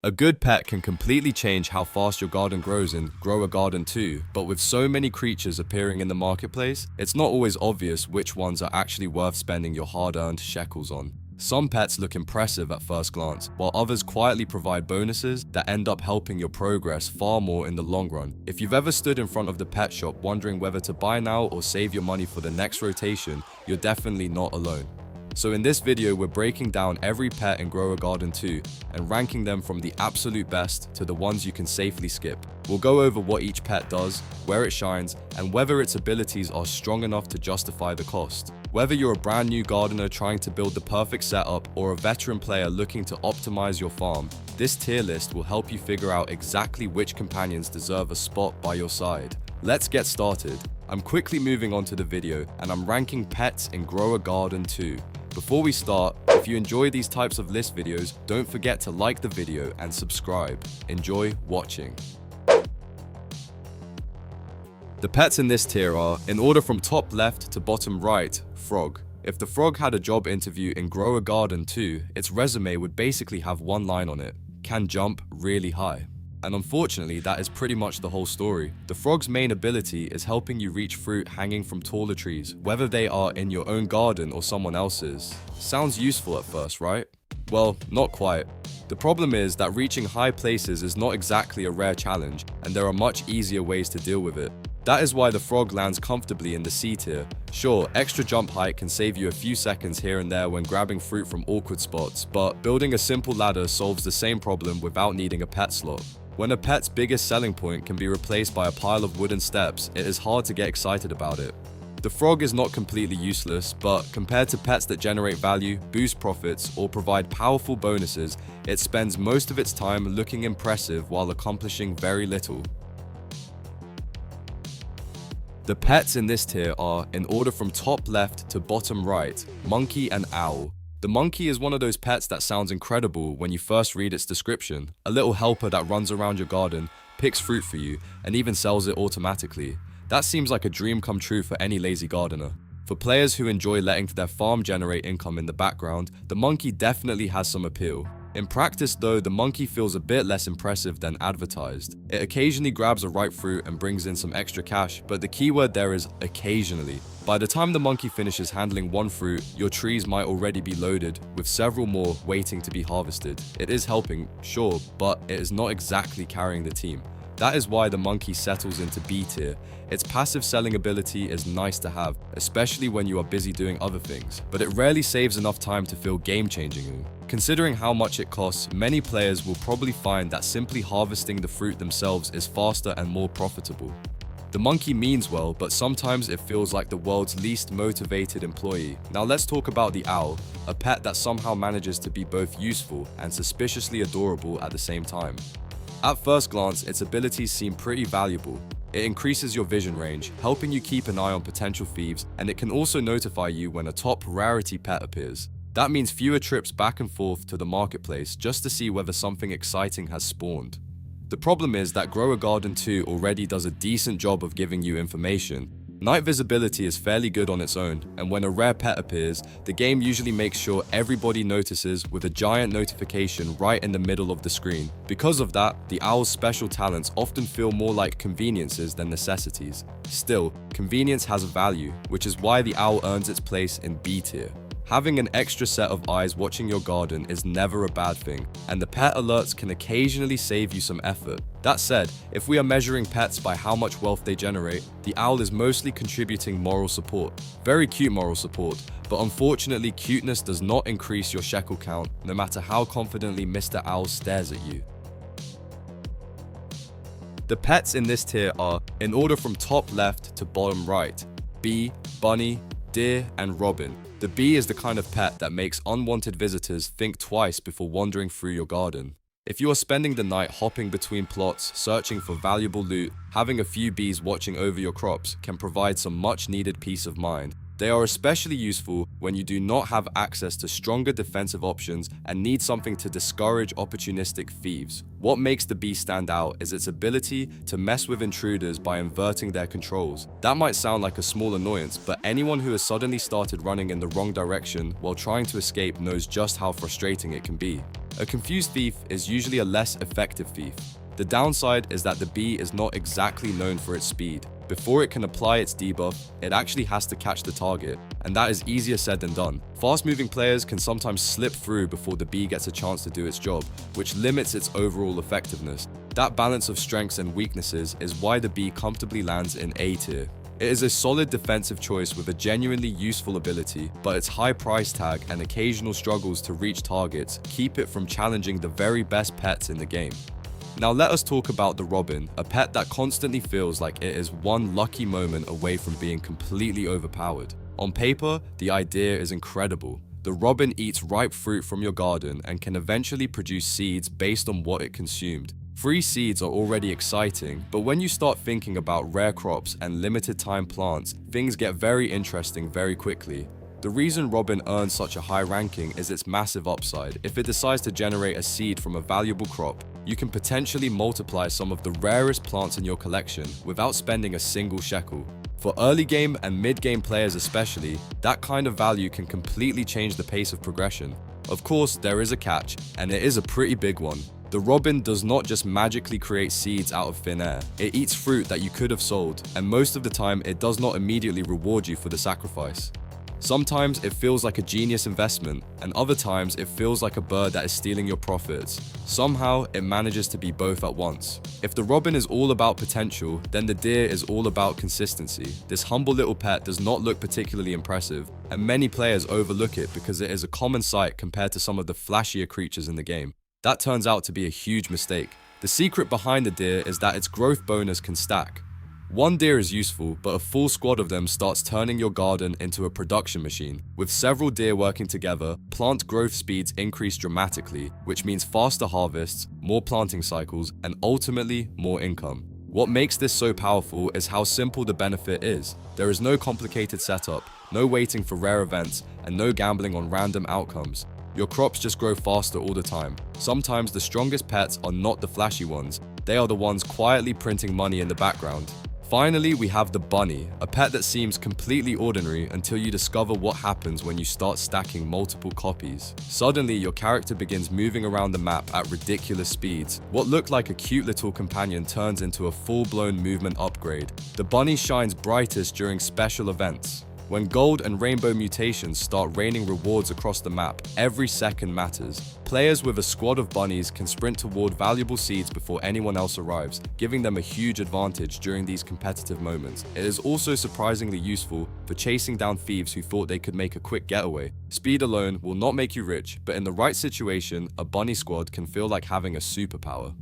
A good pet can completely change how fast your garden grows in Grow a Garden 2, but with so many creatures appearing in the marketplace, it's not always obvious which ones are actually worth spending your hard-earned shekels on. Some pets look impressive at first glance, while others quietly provide bonuses that end up helping your progress far more in the long run. If you've ever stood in front of the pet shop wondering whether to buy now or save your money for the next rotation, you're definitely not alone. So in this video, we're breaking down every pet in Grow a Garden 2 and ranking them from the absolute best to the ones you can safely skip. We'll go over what each pet does, where it shines, and whether its abilities are strong enough to justify the cost. Whether you're a brand new gardener trying to build the perfect setup or a veteran player looking to optimize your farm, this tier list will help you figure out exactly which companions deserve a spot by your side. Let's get started. I'm quickly moving on to the video and I'm ranking pets in Grow a Garden 2. Before we start, if you enjoy these types of list videos, don't forget to like the video and subscribe. Enjoy watching. The pets in this tier are, in order from top left to bottom right, Frog. If the frog had a job interview in Grow a Garden 2, its resume would basically have one line on it: can jump really high. And unfortunately, that is pretty much the whole story. The frog's main ability is helping you reach fruit hanging from taller trees, whether they are in your own garden or someone else's. Sounds useful at first, right? Well, not quite. The problem is that reaching high places is not exactly a rare challenge, and there are much easier ways to deal with it. That is why the frog lands comfortably in the C tier. Sure, extra jump height can save you a few seconds here and there when grabbing fruit from awkward spots, but building a simple ladder solves the same problem without needing a pet slot. When a pet's biggest selling point can be replaced by a pile of wooden steps, it is hard to get excited about it. The frog is not completely useless, but compared to pets that generate value, boost profits, or provide powerful bonuses, it spends most of its time looking impressive while accomplishing very little. The pets in this tier are, in order from top left to bottom right, Monkey and Owl. The monkey is one of those pets that sounds incredible when you first read its description. A little helper that runs around your garden, picks fruit for you, and even sells it automatically. That seems like a dream come true for any lazy gardener. For players who enjoy letting their farm generate income in the background, the monkey definitely has some appeal. In practice though, the monkey feels a bit less impressive than advertised. It occasionally grabs a ripe fruit and brings in some extra cash, but the keyword there is occasionally. By the time the monkey finishes handling one fruit, your trees might already be loaded, with several more waiting to be harvested. It is helping, sure, but it is not exactly carrying the team. That is why the monkey settles into B tier. Its passive selling ability is nice to have, especially when you are busy doing other things, but it rarely saves enough time to feel game-changing. Considering how much it costs, many players will probably find that simply harvesting the fruit themselves is faster and more profitable. The monkey means well, but sometimes it feels like the world's least motivated employee. Now let's talk about the owl, a pet that somehow manages to be both useful and suspiciously adorable at the same time. At first glance, its abilities seem pretty valuable. It increases your vision range, helping you keep an eye on potential thieves, and it can also notify you when a top rarity pet appears. That means fewer trips back and forth to the marketplace just to see whether something exciting has spawned. The problem is that Grow a Garden 2 already does a decent job of giving you information. Night visibility is fairly good on its own, and when a rare pet appears, the game usually makes sure everybody notices with a giant notification right in the middle of the screen. Because of that, the owl's special talents often feel more like conveniences than necessities. Still, convenience has a value, which is why the owl earns its place in B tier. Having an extra set of eyes watching your garden is never a bad thing, and the pet alerts can occasionally save you some effort. That said, if we are measuring pets by how much wealth they generate, the owl is mostly contributing moral support. Very cute moral support, but unfortunately cuteness does not increase your shekel count, no matter how confidently Mr. Owl stares at you. The pets in this tier are, in order from top left to bottom right, Bee, Bunny, Deer, and Robin. The bee is the kind of pet that makes unwanted visitors think twice before wandering through your garden. If you are spending the night hopping between plots, searching for valuable loot, having a few bees watching over your crops can provide some much needed peace of mind. They are especially useful when you do not have access to stronger defensive options and need something to discourage opportunistic thieves. What makes the bee stand out is its ability to mess with intruders by inverting their controls. That might sound like a small annoyance, but anyone who has suddenly started running in the wrong direction while trying to escape knows just how frustrating it can be. A confused thief is usually a less effective thief. The downside is that the bee is not exactly known for its speed. Before it can apply its debuff, it actually has to catch the target, and that is easier said than done. Fast-moving players can sometimes slip through before the bee gets a chance to do its job, which limits its overall effectiveness. That balance of strengths and weaknesses is why the bee comfortably lands in A tier. It is a solid defensive choice with a genuinely useful ability, but its high price tag and occasional struggles to reach targets keep it from challenging the very best pets in the game. Now let us talk about the robin, a pet that constantly feels like it is one lucky moment away from being completely overpowered. On paper, the idea is incredible. The robin eats ripe fruit from your garden and can eventually produce seeds based on what it consumed. Free seeds are already exciting, but when you start thinking about rare crops and limited time plants, things get very interesting very quickly. The reason robin earns such a high ranking is its massive upside. If it decides to generate a seed from a valuable crop, you can potentially multiply some of the rarest plants in your collection without spending a single shekel. For early game and mid game players especially, that kind of value can completely change the pace of progression. Of course, there is a catch, and it is a pretty big one. The robin does not just magically create seeds out of thin air. It eats fruit that you could have sold, and most of the time it does not immediately reward you for the sacrifice. Sometimes it feels like a genius investment, and other times it feels like a bird that is stealing your profits. Somehow, it manages to be both at once. If the robin is all about potential, then the deer is all about consistency. This humble little pet does not look particularly impressive, and many players overlook it because it is a common sight compared to some of the flashier creatures in the game. That turns out to be a huge mistake. The secret behind the deer is that its growth bonus can stack. One deer is useful, but a full squad of them starts turning your garden into a production machine. With several deer working together, plant growth speeds increase dramatically, which means faster harvests, more planting cycles, and ultimately more income. What makes this so powerful is how simple the benefit is. There is no complicated setup, no waiting for rare events, and no gambling on random outcomes. Your crops just grow faster all the time. Sometimes the strongest pets are not the flashy ones, they are the ones quietly printing money in the background. Finally, we have the bunny, a pet that seems completely ordinary until you discover what happens when you start stacking multiple copies. Suddenly, your character begins moving around the map at ridiculous speeds. What looked like a cute little companion turns into a full-blown movement upgrade. The bunny shines brightest during special events. When gold and rainbow mutations start raining rewards across the map, every second matters. Players with a squad of bunnies can sprint toward valuable seeds before anyone else arrives, giving them a huge advantage during these competitive moments. It is also surprisingly useful for chasing down thieves who thought they could make a quick getaway. Speed alone will not make you rich, but in the right situation, a bunny squad can feel like having a superpower.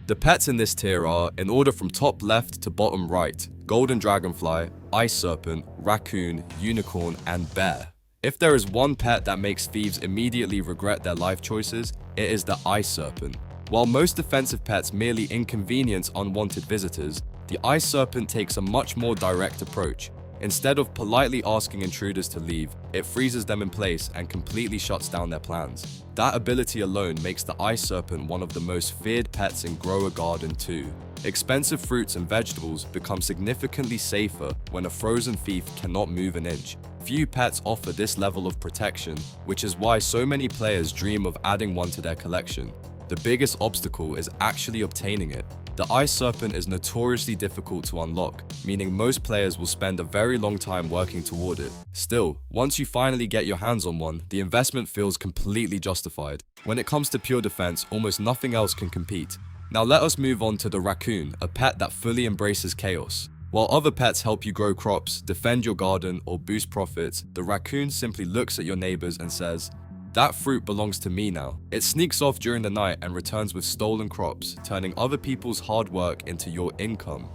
The pets in this tier are, in order from top left to bottom right, golden dragonfly, ice serpent, raccoon, unicorn, and bear. If there is one pet that makes thieves immediately regret their life choices, it is the ice serpent. While most defensive pets merely inconvenience unwanted visitors, the ice serpent takes a much more direct approach. Instead of politely asking intruders to leave, it freezes them in place and completely shuts down their plans. That ability alone makes the ice serpent one of the most feared pets in Grow a Garden 2. Expensive fruits and vegetables become significantly safer when a frozen thief cannot move an inch. Few pets offer this level of protection, which is why so many players dream of adding one to their collection. The biggest obstacle is actually obtaining it. The ice serpent is notoriously difficult to unlock, meaning most players will spend a very long time working toward it. Still, once you finally get your hands on one, the investment feels completely justified. When it comes to pure defense, almost nothing else can compete. Now let us move on to the raccoon, a pet that fully embraces chaos. While other pets help you grow crops, defend your garden, or boost profits, the raccoon simply looks at your neighbors and says, "That fruit belongs to me now." It sneaks off during the night and returns with stolen crops, turning other people's hard work into your income.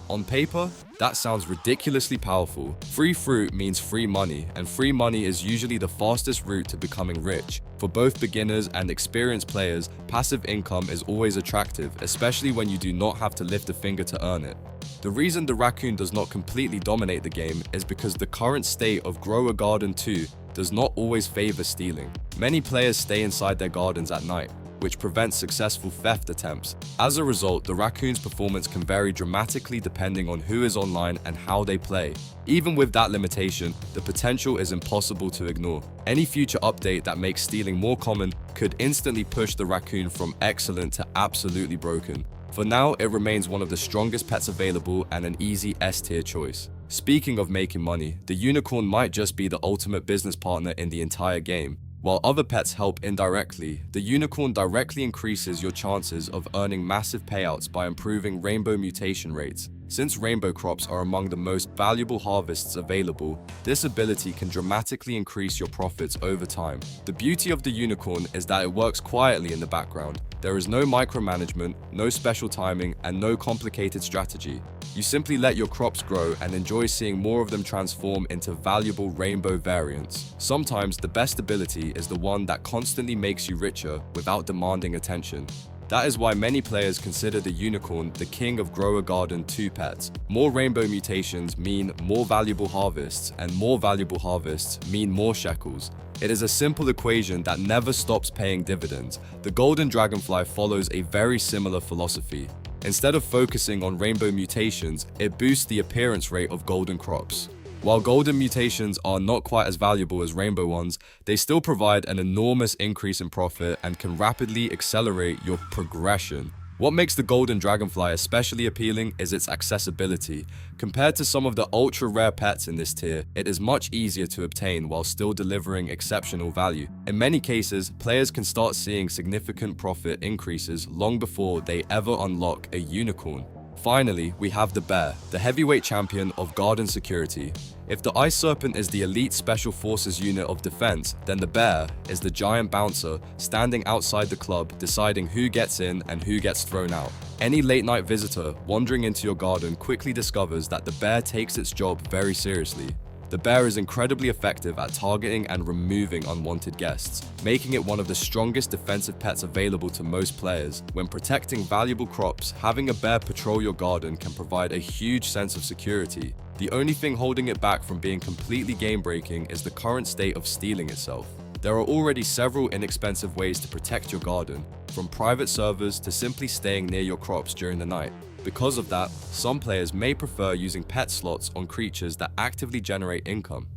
On paper, that sounds ridiculously powerful. Free fruit means free money, and free money is usually the fastest route to becoming rich. For both beginners and experienced players, passive income is always attractive, especially when you do not have to lift a finger to earn it. The reason the raccoon does not completely dominate the game is because the current state of Grow a Garden 2 does not always favor stealing. Many players stay inside their gardens at night, which prevents successful theft attempts. As a result, the raccoon's performance can vary dramatically depending on who is online and how they play. Even with that limitation, the potential is impossible to ignore. Any future update that makes stealing more common could instantly push the raccoon from excellent to absolutely broken. For now, it remains one of the strongest pets available and an easy S-tier choice. Speaking of making money, the unicorn might just be the ultimate business partner in the entire game. While other pets help indirectly, the unicorn directly increases your chances of earning massive payouts by improving rainbow mutation rates. Since rainbow crops are among the most valuable harvests available, this ability can dramatically increase your profits over time. The beauty of the unicorn is that it works quietly in the background. There is no micromanagement, no special timing, and no complicated strategy. You simply let your crops grow and enjoy seeing more of them transform into valuable rainbow variants. Sometimes the best ability is the one that constantly makes you richer without demanding attention. That is why many players consider the unicorn the king of Grow a Garden 2 pets. More rainbow mutations mean more valuable harvests, and more valuable harvests mean more shekels. It is a simple equation that never stops paying dividends. The golden dragonfly follows a very similar philosophy. Instead of focusing on rainbow mutations, it boosts the appearance rate of golden crops. While golden mutations are not quite as valuable as rainbow ones, they still provide an enormous increase in profit and can rapidly accelerate your progression. What makes the golden dragonfly especially appealing is its accessibility. Compared to some of the ultra-rare pets in this tier, it is much easier to obtain while still delivering exceptional value. In many cases, players can start seeing significant profit increases long before they ever unlock a unicorn. Finally, we have the bear, the heavyweight champion of garden security. If the ice serpent is the elite special forces unit of defense, then the bear is the giant bouncer standing outside the club deciding who gets in and who gets thrown out. Any late night visitor wandering into your garden quickly discovers that the bear takes its job very seriously. The bear is incredibly effective at targeting and removing unwanted guests, making it one of the strongest defensive pets available to most players. When protecting valuable crops, having a bear patrol your garden can provide a huge sense of security. The only thing holding it back from being completely game-breaking is the current state of stealing itself. There are already several inexpensive ways to protect your garden, from private servers to simply staying near your crops during the night. Because of that, some players may prefer using pet slots on creatures that actively generate income.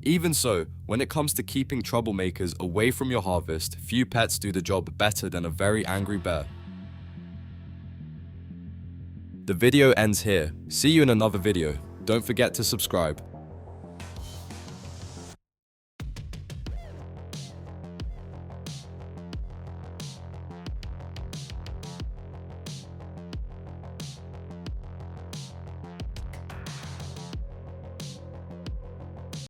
Even so, when it comes to keeping troublemakers away from your harvest, few pets do the job better than a very angry bear. The video ends here. See you in another video. Don't forget to subscribe.